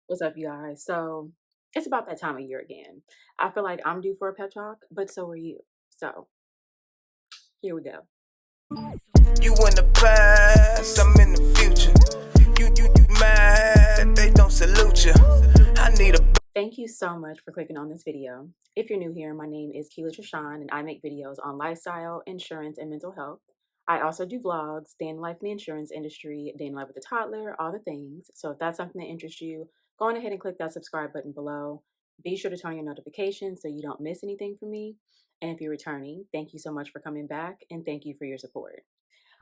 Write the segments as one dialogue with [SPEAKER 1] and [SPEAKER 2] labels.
[SPEAKER 1] What's up, you guys? So it's about that time of year again. I feel like I'm due for a pep talk, but so are you. So here we go.
[SPEAKER 2] You in the past, I'm in the future. You mad that they don't salute you. I need a
[SPEAKER 1] Thank you so much for clicking on this video. If you're new here, my name is Keela Trashawn, and I make videos on lifestyle, insurance, and mental health. I also do vlogs, day in life in the insurance industry, day in life with a toddler, all the things. So if that's something that interests you, go on ahead and click that subscribe button below. Be sure to turn on your notifications so you don't miss anything from me. And if you're returning, thank you so much for coming back and thank you for your support.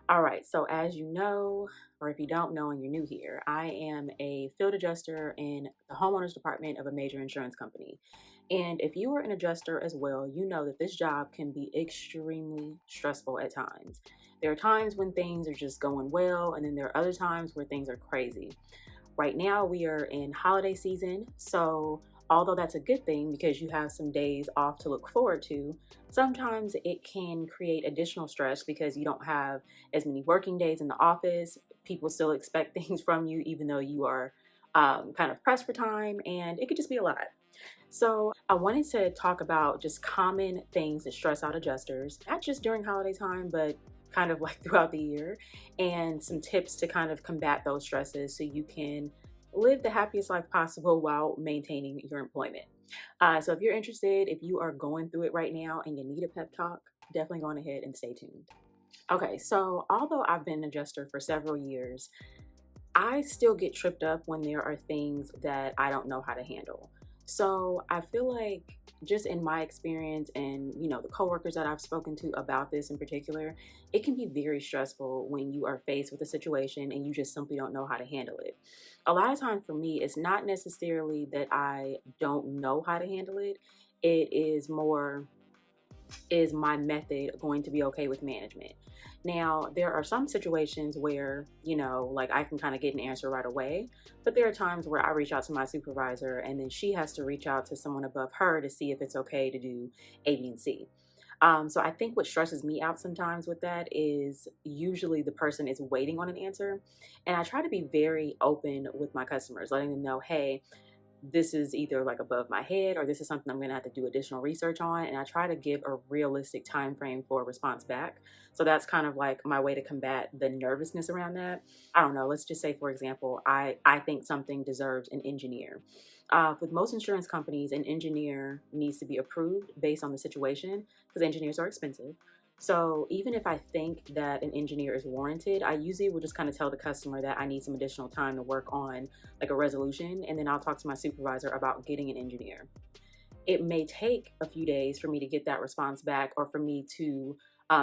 [SPEAKER 1] All right, so as you know, or if you don't know and you're new here, I am a field adjuster in the homeowners department of a major insurance company. And if you are an adjuster as well, you know that this job can be extremely stressful at times. There are times when things are just going well, and then there are other times where things are crazy. Right now, we are in holiday season, so although that's a good thing because you have some days off to look forward to, sometimes it can create additional stress because you don't have as many working days in the office. People still expect things from you, even though you are kind of pressed for time, and it could just be a lot. So, I wanted to talk about just common things that stress out adjusters, not just during holiday time, but kind of like throughout the year, and some tips to kind of combat those stresses so you can live the happiest life possible while maintaining your employment. So, if you're interested, if you are going through it right now and you need a pep talk, definitely go on ahead and stay tuned. Okay, so although I've been an adjuster for several years, I still get tripped up when there are things that I don't know how to handle. So I feel like just in my experience and the coworkers that I've spoken to about this in particular, it can be very stressful when you are faced with a situation and you just simply don't know how to handle it. A lot of times for me, it's not necessarily that I don't know how to handle it. It is more, is my method going to be okay with management? Now, there are some situations where, like I can kind of get an answer right away, but there are times where I reach out to my supervisor and then she has to reach out to someone above her to see if it's okay to do A, B, and C. So I think what stresses me out sometimes with that is usually the person is waiting on an answer. And I try to be very open with my customers, letting them know, hey, this is either like above my head or this is something I'm going to have to do additional research on, and I try to give a realistic time frame for a response back. So that's kind of like my way to combat the nervousness around that. I don't know, let's just say for example, I think something deserves an engineer. With most insurance companies, an engineer needs to be approved based on the situation because engineers are expensive. So even if I think that an engineer is warranted, I usually will just kind of tell the customer that I need some additional time to work on like a resolution, and then I'll talk to my supervisor about getting an engineer. It may take a few days for me to get that response back or for me to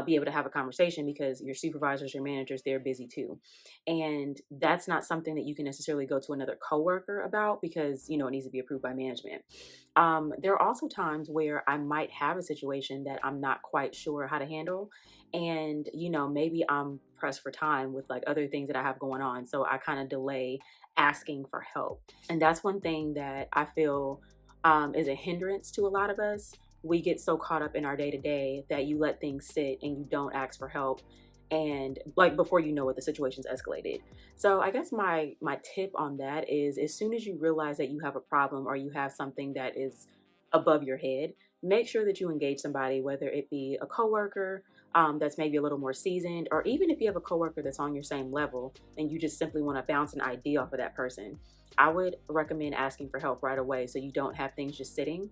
[SPEAKER 1] be able to have a conversation because your supervisors, your managers, they're busy too. And that's not something that you can necessarily go to another coworker about because, it needs to be approved by management. There are also times where I might have a situation that I'm not quite sure how to handle. And, maybe I'm pressed for time with like other things that I have going on. So I kind of delay asking for help. And that's one thing that I feel is a hindrance to a lot of us. We get so caught up in our day to day that you let things sit and you don't ask for help, and like before you know it, the situation's escalated. So I guess my tip on that is, as soon as you realize that you have a problem or you have something that is above your head, make sure that you engage somebody, whether it be a coworker that's maybe a little more seasoned, or even if you have a coworker that's on your same level and you just simply want to bounce an idea off of that person. I would recommend asking for help right away so you don't have things just sitting.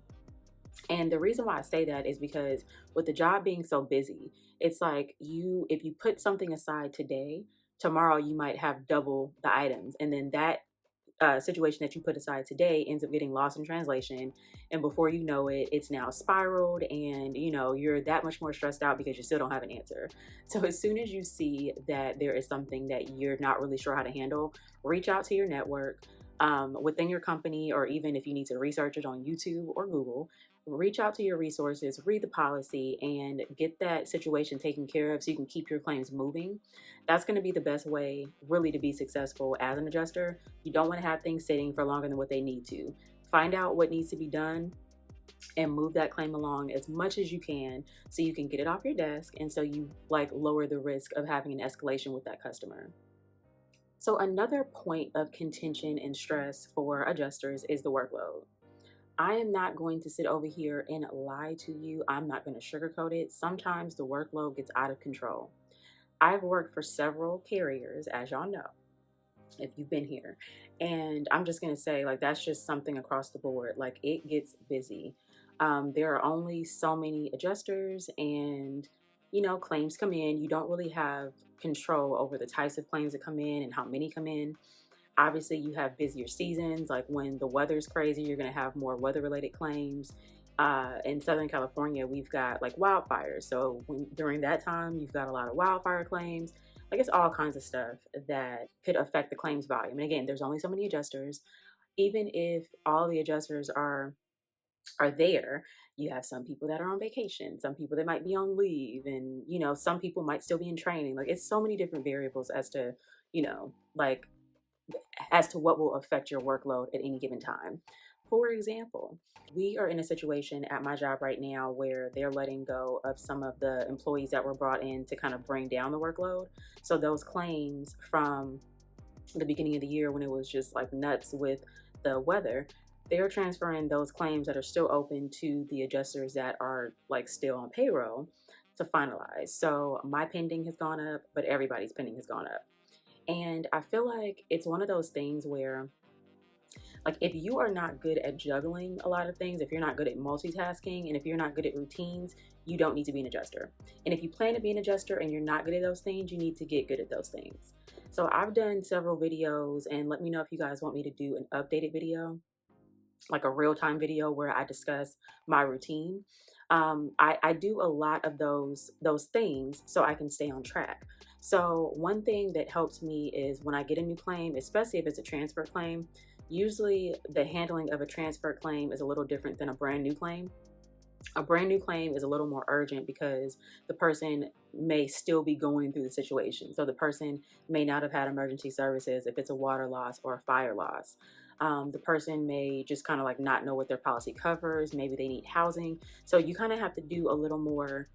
[SPEAKER 1] And the reason why I say that is because with the job being so busy, it's like if you put something aside today, tomorrow you might have double the items. And then that situation that you put aside today ends up getting lost in translation. And before you know it, it's now spiraled, and you're that much more stressed out because you still don't have an answer. So as soon as you see that there is something that you're not really sure how to handle, reach out to your network within your company, or even if you need to research it on YouTube or Google, reach out to your resources, read the policy, and get that situation taken care of so you can keep your claims moving. That's going to be the best way, really, to be successful as an adjuster. You don't want to have things sitting for longer than what they need to. Find out what needs to be done and move that claim along as much as you can so you can get it off your desk, and so you like lower the risk of having an escalation with that customer. So, another point of contention and stress for adjusters is the workload. I am not going to sit over here and lie to you. I'm not going to sugarcoat it. Sometimes the workload gets out of control. I've worked for several carriers, as y'all know, if you've been here. And I'm just going to say, like, that's just something across the board. Like, it gets busy. There are only so many adjusters, and, claims come in. You don't really have control over the types of claims that come in and how many come in. Obviously, you have busier seasons, like when the weather's crazy, you're going to have more weather related claims. In Southern California, we've got like wildfires. So during that time, you've got a lot of wildfire claims. Like it's all kinds of stuff that could affect the claims volume. And again, there's only so many adjusters. Even if all the adjusters are there, you have some people that are on vacation, some people that might be on leave, and some people might still be in training. Like it's so many different variables as to, like as to what will affect your workload at any given time. For example, we are in a situation at my job right now where they're letting go of some of the employees that were brought in to kind of bring down the workload. So those claims from the beginning of the year when it was just like nuts with the weather, they're transferring those claims that are still open to the adjusters that are like still on payroll to finalize. So my pending has gone up, but everybody's pending has gone up. And I feel like it's one of those things where, like, if you are not good at juggling a lot of things, if you're not good at multitasking, and if you're not good at routines, you don't need to be an adjuster. And if you plan to be an adjuster and you're not good at those things, you need to get good at those things. So I've done several videos, and let me know if you guys want me to do an updated video, like a real time video where I discuss my routine. I do a lot of those things so I can stay on track. So one thing that helps me is when I get a new claim, especially if it's a transfer claim. Usually the handling of a transfer claim is a little different than a brand new claim. A brand new claim is a little more urgent because the person may still be going through the situation. So the person may not have had emergency services if it's a water loss or a fire loss. The person may just kind of like not know what their policy covers. Maybe they need housing. So you kind of have to do a little more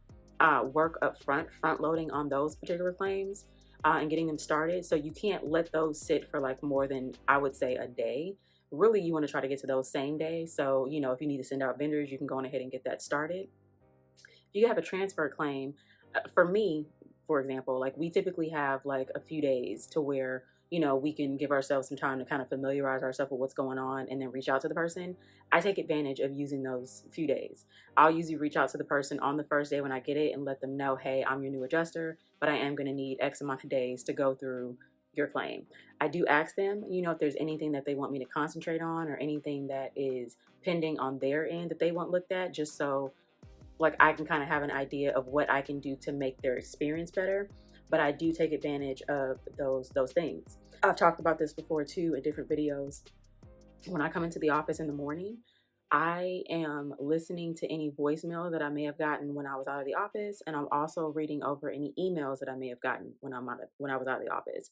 [SPEAKER 1] work up front loading on those particular claims and getting them started. So you can't let those sit for like more than, I would say, a day. Really, you want to try to get to those same day. So, if you need to send out vendors, you can go on ahead and get that started. If you have a transfer claim, for me, for example, like we typically have like a few days to where, we can give ourselves some time to kind of familiarize ourselves with what's going on and then reach out to the person. I take advantage of using those few days. I'll usually reach out to the person on the first day when I get it and let them know, hey, I'm your new adjuster, but I am going to need X amount of days to go through your claim. I do ask them, if there's anything that they want me to concentrate on or anything that is pending on their end that they want looked at, just so like I can kind of have an idea of what I can do to make their experience better. But I do take advantage of those things. I've talked about this before too in different videos. When I come into the office in the morning, I am listening to any voicemail that I may have gotten when I was out of the office, and I'm also reading over any emails that I may have gotten when I was out of the office.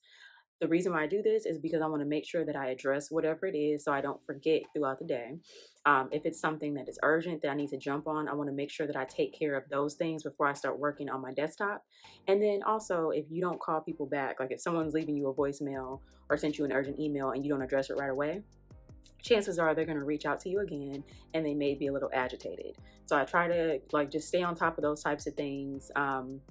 [SPEAKER 1] The reason why I do this is because I want to make sure that I address whatever it is so I don't forget throughout the day. If it's something that is urgent that I need to jump on, I want to make sure that I take care of those things before I start working on my desktop. And then also, if you don't call people back, like if someone's leaving you a voicemail or sent you an urgent email and you don't address it right away, chances are they're going to reach out to you again and they may be a little agitated. So I try to like just stay on top of those types of things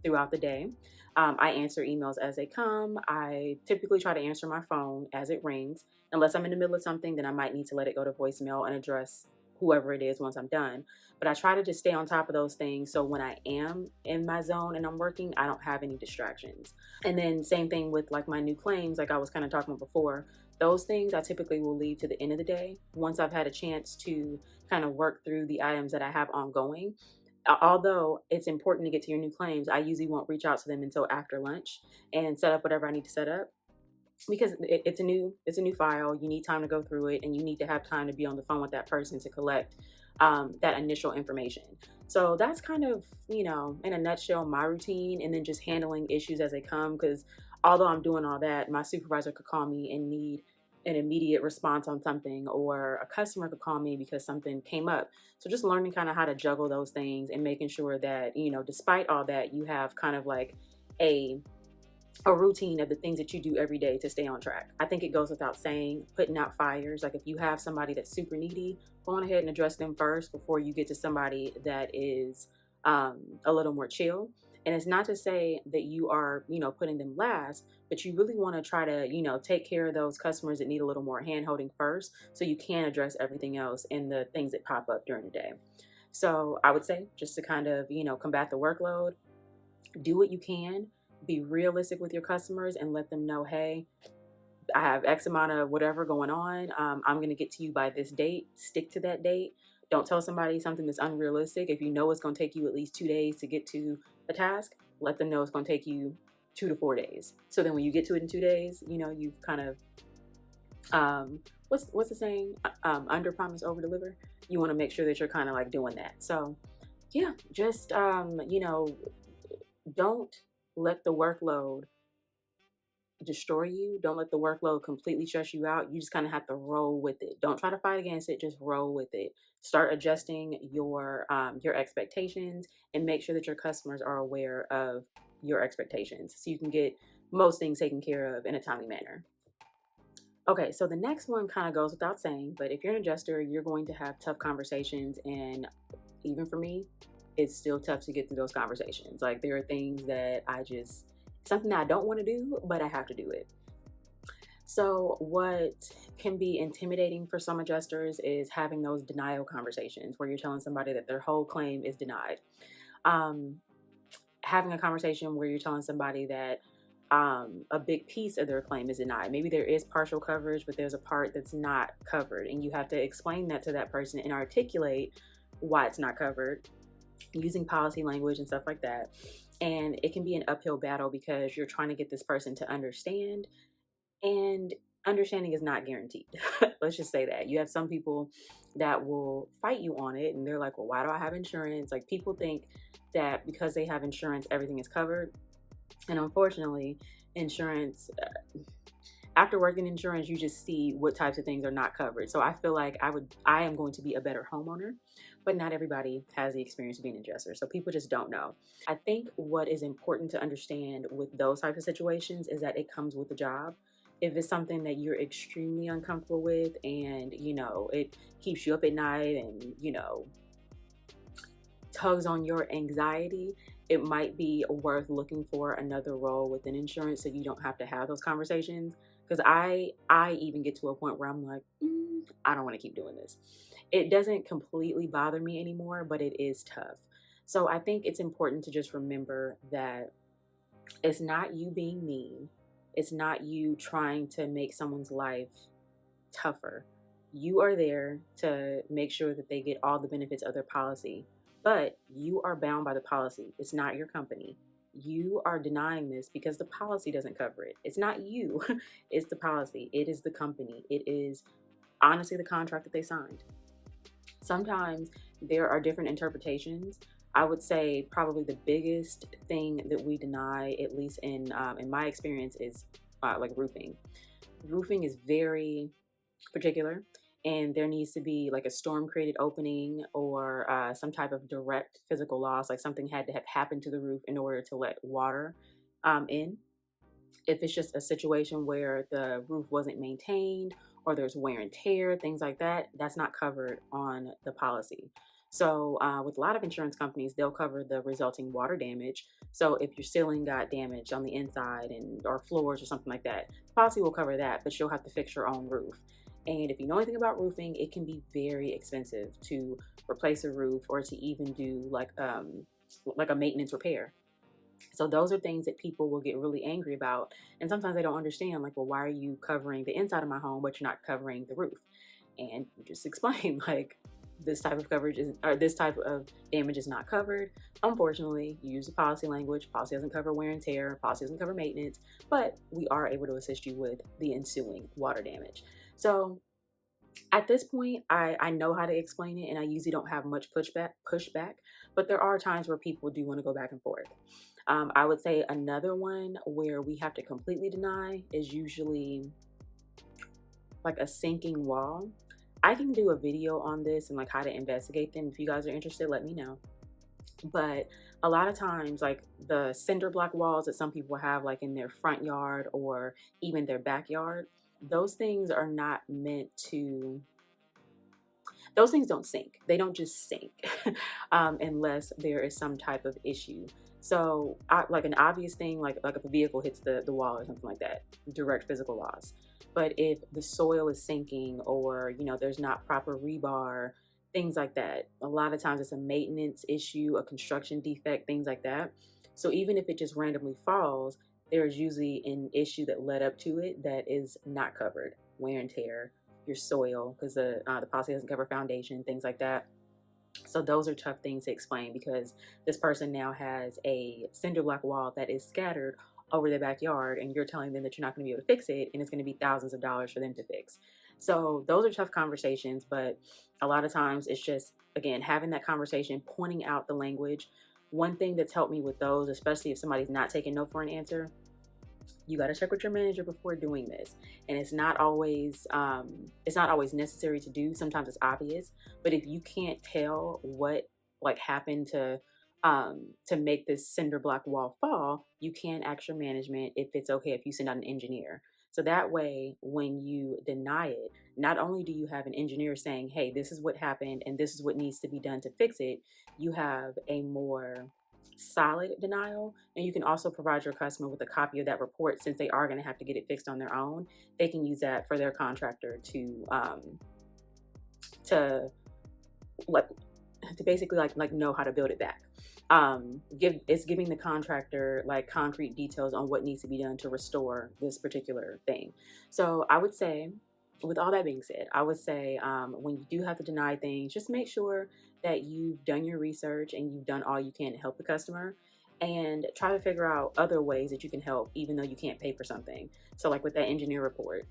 [SPEAKER 1] throughout the day. I answer emails as they come. I typically try to answer my phone as it rings. Unless I'm in the middle of something, then I might need to let it go to voicemail and address whoever it is once I'm done. But I try to just stay on top of those things so when I am in my zone and I'm working, I don't have any distractions. And then same thing with like my new claims, like I was kind of talking about before. Those things I typically will leave to the end of the day once I've had a chance to kind of work through the items that I have ongoing. Although it's important to get to your new claims, I usually won't reach out to them until after lunch and set up whatever I need to set up because it's a new file. You need time to go through it, and you need to have time to be on the phone with that person to collect that initial information. So that's kind of, in a nutshell, my routine, and then just handling issues as they come. Because although I'm doing all that, my supervisor could call me and need an immediate response on something, or a customer could call me because something came up. So just learning kind of how to juggle those things and making sure that, despite all that, you have kind of like a a routine of the things that you do every day to stay on track. I think it goes without saying, putting out fires. Like if you have somebody that's super needy, go on ahead and address them first before you get to somebody that is a little more chill. And it's not to say that you are, putting them last, but you really want to try to, take care of those customers that need a little more hand holding first so you can address everything else and the things that pop up during the day. So I would say just to kind of, combat the workload, do what you can, be realistic with your customers and let them know, hey, I have X amount of whatever going on. I'm going to get to you by this date. Stick to that date. Don't tell somebody something that's unrealistic. If you know it's going to take you at least 2 days to get to a task, let them know it's going to take you 2 to 4 days. So then when you get to it in 2 days, you've kind of, what's the saying? Under promise, over deliver. You want to make sure that you're kind of like doing that. So yeah, just, don't let the workload destroy you. Don't let the workload completely stress you out. You just kind of have to roll with it. Don't try to fight against it. Just roll with it. Start adjusting your expectations and make sure that your customers are aware of your expectations so you can get most things taken care of in a timely manner. Okay, so the next one kind of goes without saying, but if you're an adjuster, you're going to have tough conversations. And even for me, it's still tough to get through those conversations. Like there are things that something that I don't want to do, but I have to do it. So what can be intimidating for some adjusters is having those denial conversations where you're telling somebody that their whole claim is denied. Um, Having a conversation where you're telling somebody that a big piece of their claim is denied. Maybe there is partial coverage, but there's a part that's not covered, and you have to explain that to that person and articulate why it's not covered using policy language and stuff like that. And it can be an uphill battle because you're trying to get this person to understand, and understanding is not guaranteed. Let's just say that. You have some people that will fight you on it and they're like, well, why do I have insurance? Like people think that because they have insurance, everything is covered. And unfortunately, insurance, after working insurance, you just see what types of things are not covered. So I feel like I am going to be a better homeowner, but not everybody has the experience of being an adjuster. So people just don't know. I think what is important to understand with those types of situations is that it comes with the job. If it's something that you're extremely uncomfortable with and, it keeps you up at night and, tugs on your anxiety, it might be worth looking for another role within insurance so you don't have to have those conversations. Because I even get to a point where I'm like, I don't want to keep doing this. It doesn't completely bother me anymore, but it is tough. So I think it's important to just remember that it's not you being mean. It's not you trying to make someone's life tougher. You are there to make sure that they get all the benefits of their policy, but you are bound by the policy. It's not your company. You are denying this because the policy doesn't cover it. It's not you, it's the policy. It is the company. It is honestly the contract that they signed. Sometimes there are different interpretations. I would say probably the biggest thing that we deny, at least in my experience, is like roofing. Roofing is very particular, and there needs to be like a storm created opening or some type of direct physical loss, like something had to have happened to the roof in order to let water in. If it's just a situation where the roof wasn't maintained or there's wear and tear, things like that, that's not covered on the policy. So with a lot of insurance companies, they'll cover the resulting water damage. So if your ceiling got damaged on the inside or floors or something like that, the policy will cover that, but you'll have to fix your own roof. And if you know anything about roofing, it can be very expensive to replace a roof or to even do like a maintenance repair. So those are things that people will get really angry about. And sometimes they don't understand, like, well, why are you covering the inside of my home, but you're not covering the roof? And you just explain, like, this type of coverage is, or this type of damage is not covered. Unfortunately, you use the policy language. Policy doesn't cover wear and tear. Policy doesn't cover maintenance, but we are able to assist you with the ensuing water damage. So at this point, I know how to explain it, and I usually don't have much pushback, but there are times where people do want to go back and forth. I would say another one where we have to completely deny is usually like a sinking wall. I can do a video on this and like how to investigate them. If you guys are interested, let me know. But a lot of times, like the cinder block walls that some people have, like in their front yard or even their backyard, those things are not meant to, those things don't sink. They don't just sink unless there is some type of issue. So, like an obvious thing, like if a vehicle hits the wall or something like that, direct physical loss. But if the soil is sinking, or there's not proper rebar, things like that, a lot of times it's a maintenance issue, a construction defect, things like that. So even if it just randomly falls, there's usually an issue that led up to it that is not covered: wear and tear, your soil, because the policy doesn't cover foundation, things like that. So those are tough things to explain, because this person now has a cinder block wall that is scattered over their backyard, and you're telling them that you're not going to be able to fix it, and it's going to be thousands of dollars for them to fix. So those are tough conversations, but a lot of times it's just, again, having that conversation, pointing out the language. One thing that's helped me with those, especially if somebody's not taking no for an answer, you got to check with your manager before doing this. And it's not always necessary to do. Sometimes it's obvious, but if you can't tell what like happened to make this cinder block wall fall, you can ask your management if it's okay if you send out an engineer. So that way, when you deny it, not only do you have an engineer saying, hey, this is what happened and this is what needs to be done to fix it, you have a more solid denial. And you can also provide your customer with a copy of that report, since they are going to have to get it fixed on their own. They can use that for their contractor to like to basically like know how to build it back. It's giving the contractor like concrete details on what needs to be done to restore this particular thing. So I would say, with all that being said, I would say, when you do have to deny things, just make sure that you've done your research and you've done all you can to help the customer, and try to figure out other ways that you can help, even though you can't pay for something. So like with that engineer report,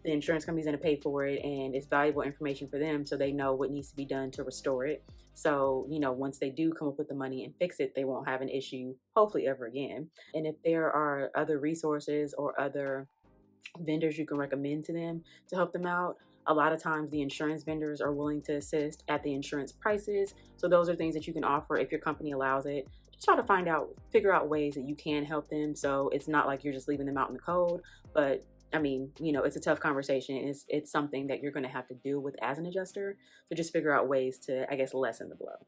[SPEAKER 1] the insurance company's going to pay for it, and it's valuable information for them, so they know what needs to be done to restore it. So once they do come up with the money and fix it, they won't have an issue, hopefully, ever again. And if there are other resources or other vendors you can recommend to them to help them out, a lot of times the insurance vendors are willing to assist at the insurance prices. So those are things that you can offer if your company allows it. Just try to figure out ways that you can help them, so it's not like you're just leaving them out in the cold. But I mean, it's a tough conversation. It's something that you're going to have to deal with as an adjuster. So just figure out ways to, I guess, lessen the blow.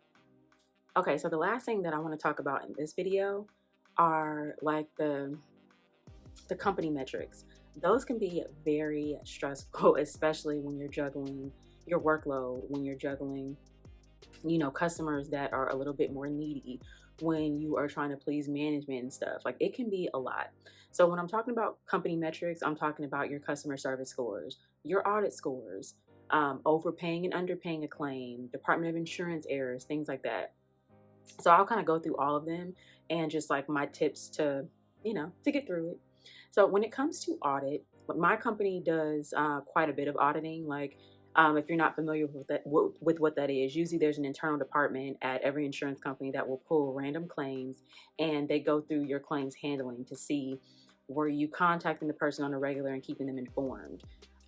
[SPEAKER 1] Okay, so the last thing that I want to talk about in this video are like the company metrics. Those can be very stressful, especially when you're juggling your workload, when you're juggling, customers that are a little bit more needy, when you are trying to please management and stuff. Like, it can be a lot. So when I'm talking about company metrics, I'm talking about your customer service scores, your audit scores, overpaying and underpaying a claim, Department of Insurance errors, things like that. So I'll kind of go through all of them and just like my tips to get through it. So when it comes to audit, my company does quite a bit of auditing. Like, if you're not familiar with what that is, usually there's an internal department at every insurance company that will pull random claims, and they go through your claims handling to see, were you contacting the person on a regular and keeping them informed?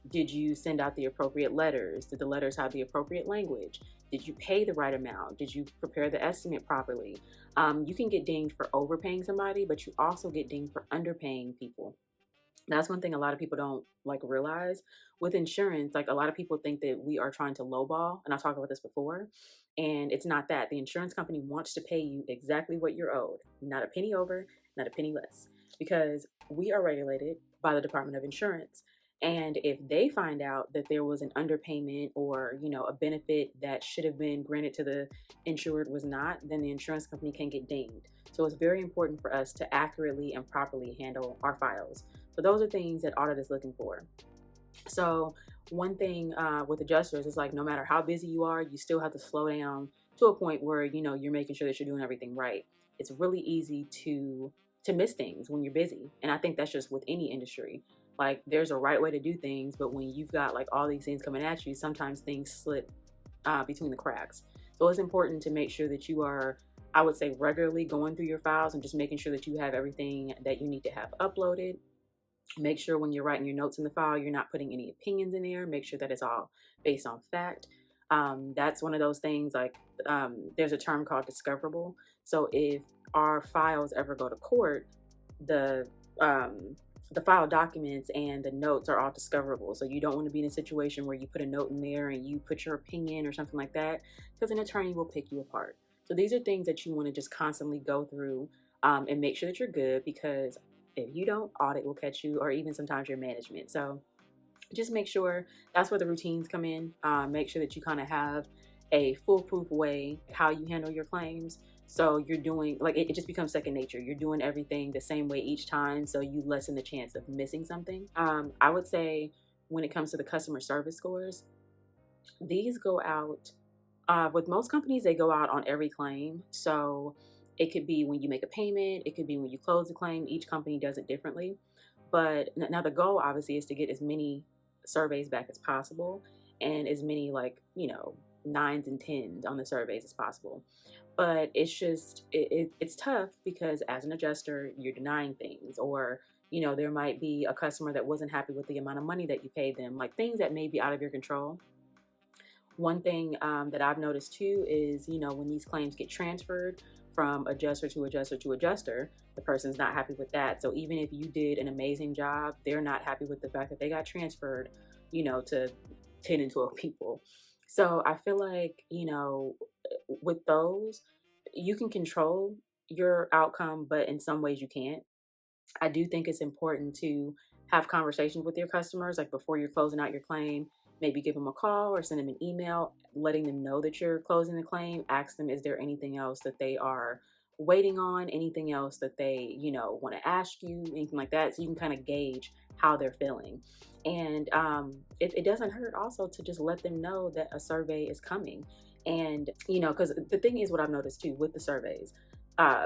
[SPEAKER 1] Did you send out the appropriate letters? Did the letters have the appropriate language? Did you pay the right amount? Did you prepare the estimate properly? You can get dinged for overpaying somebody, but you also get dinged for underpaying people. That's one thing a lot of people don't like realize with insurance. Like, a lot of people think that we are trying to lowball, and I've talked about this before, and it's not that. The insurance company wants to pay you exactly what you're owed, not a penny over, not a penny less, because we are regulated by the Department of Insurance. And if they find out that there was an underpayment, or a benefit that should have been granted to the insured was not, then the insurance company can get dinged. So it's very important for us to accurately and properly handle our files. So those are things that audit is looking for. So one thing with adjusters is, like, no matter how busy you are, you still have to slow down to a point where you're making sure that you're doing everything right. It's really easy to miss things when you're busy, and I think that's just with any industry. Like, there's a right way to do things, but when you've got like all these things coming at you, sometimes things slip between the cracks. So it's important to make sure that you are, I would say, regularly going through your files and just making sure that you have everything that you need to have uploaded. Make sure when you're writing your notes in the file, you're not putting any opinions in there. Make sure that it's all based on fact. That's one of those things like there's a term called discoverable. So if our files ever go to court, the um, the file documents and the notes are all discoverable. So you don't want to be in a situation where you put a note in there and you put your opinion or something like that, because an attorney will pick you apart. So these are things that you want to just constantly go through and make sure that you're good, because if you don't, audit will catch you, or even sometimes your management. So just make sure that's where the routines come in. Make sure that you kind of have a foolproof way how you handle your claims. So you're doing like it just becomes second nature. You're doing everything the same way each time, so you lessen the chance of missing something. I would say when it comes to the customer service scores, these go out with most companies. They go out on every claim. So it could be when you make a payment, it could be when you close a claim. Each company does it differently. But now the goal obviously is to get as many surveys back as possible, and as many, like, nines and tens on the surveys as possible. But it's just it's tough because as an adjuster, you're denying things, or there might be a customer that wasn't happy with the amount of money that you paid them, like things that may be out of your control. One thing that I've noticed too is, when these claims get transferred from adjuster to adjuster to adjuster, the person's not happy with that. So even if you did an amazing job, they're not happy with the fact that they got transferred, to 10 and 12 people. So I feel like, with those, you can control your outcome, but in some ways you can't. I do think it's important to have conversations with your customers, like before you're closing out your claim. Maybe give them a call or send them an email, letting them know that you're closing the claim. Ask them, is there anything else that they are waiting on? Anything else that they, want to ask you? Anything like that, so you can kind of gauge how they're feeling. And it doesn't hurt also to just let them know that a survey is coming. And because the thing is, what I've noticed too with the surveys,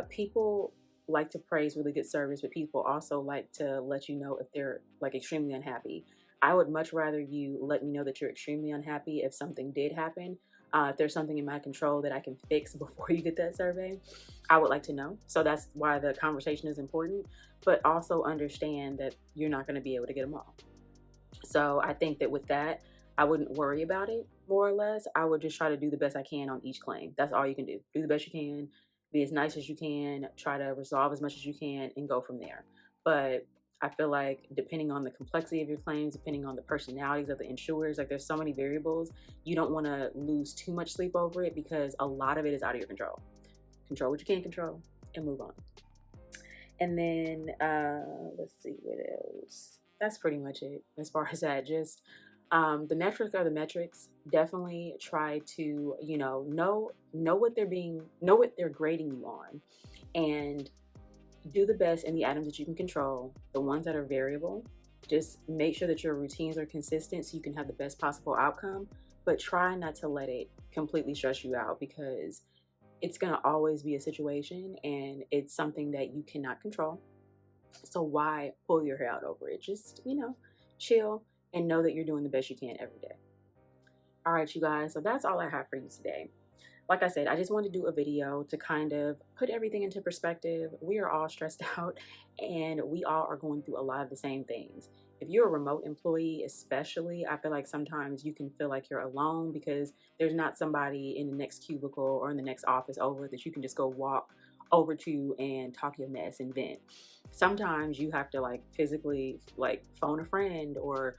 [SPEAKER 1] people like to praise really good service, but people also like to let you know if they're like extremely unhappy. I would much rather you let me know that you're extremely unhappy if something did happen. If there's something in my control that I can fix before you get that survey, I would like to know. So that's why the conversation is important, but also understand that you're not going to be able to get them all. So I think that with that, I wouldn't worry about it, more or less. I would just try to do the best I can on each claim. That's all you can do. Do the best you can, be as nice as you can, try to resolve as much as you can, and go from there. But I feel like depending on the complexity of your claims, depending on the personalities of the insurers, like there's so many variables, you don't want to lose too much sleep over it, because a lot of it is out of your control. Control what you can control and move on. And then let's see what else. That's pretty much it as far as that. Just the metrics are the metrics. Definitely try to know what they're grading you on, and do the best in the items that you can control. The ones that are variable, just make sure that your routines are consistent so you can have the best possible outcome. But try not to let it completely stress you out, because it's going to always be a situation and it's something that you cannot control. So why pull your hair out over it? Just, chill and know that you're doing the best you can every day. All right, you guys. So that's all I have for you today. Like I said, I just wanted to do a video to kind of put everything into perspective. We are all stressed out and we all are going through a lot of the same things. If you're a remote employee, especially, I feel like sometimes you can feel like you're alone, because there's not somebody in the next cubicle or in the next office over that you can just go walk over to and talk your mess and vent. Sometimes you have to like physically like phone a friend, or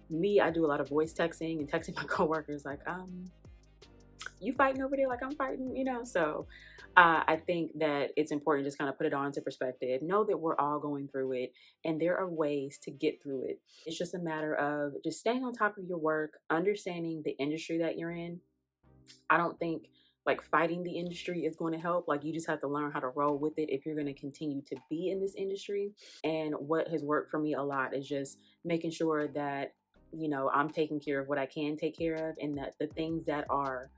[SPEAKER 1] me, I do a lot of voice texting and texting my coworkers like, you fighting over there like I'm fighting, So I think that it's important to just kind of put it all into perspective. Know that we're all going through it, and there are ways to get through it. It's just a matter of just staying on top of your work, understanding the industry that you're in. I don't think like fighting the industry is going to help. Like, you just have to learn how to roll with it if you're going to continue to be in this industry. And what has worked for me a lot is just making sure that I'm taking care of what I can take care of, and that the things that are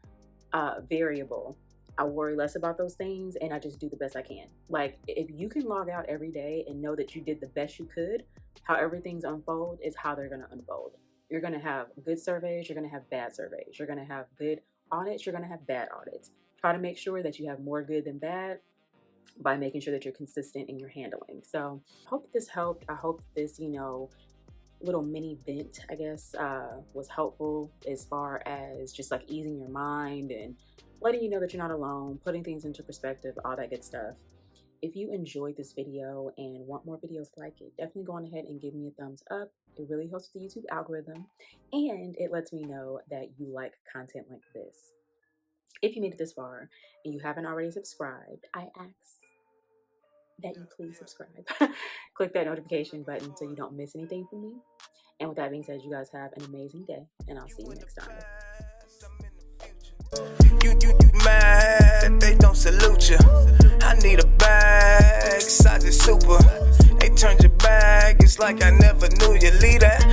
[SPEAKER 1] variable, I worry less about those things, and I just do the best I can. Like, if you can log out every day and know that you did the best you could, how everything's unfold is how they're going to unfold. You're going to have good surveys, you're going to have bad surveys, you're going to have good audits, you're going to have bad audits. Try to make sure that you have more good than bad by making sure that you're consistent in your handling. So I hope this helped. I hope this, little mini vent, I guess, was helpful as far as just like easing your mind and letting you know that you're not alone, putting things into perspective, all that good stuff. If you enjoyed this video and want more videos like it, definitely go on ahead and give me a thumbs up. It really helps with the YouTube algorithm and it lets me know that you like content like this. If you made it this far and you haven't already subscribed, I ask that you please subscribe. Click that notification button so you don't miss anything from me. And with that being said, you guys have an amazing day, and I'll see you next time.
[SPEAKER 2] You mad, they don't salute you. I need a bag, size is super. They turned your bag, it's like I never knew you. Leave that.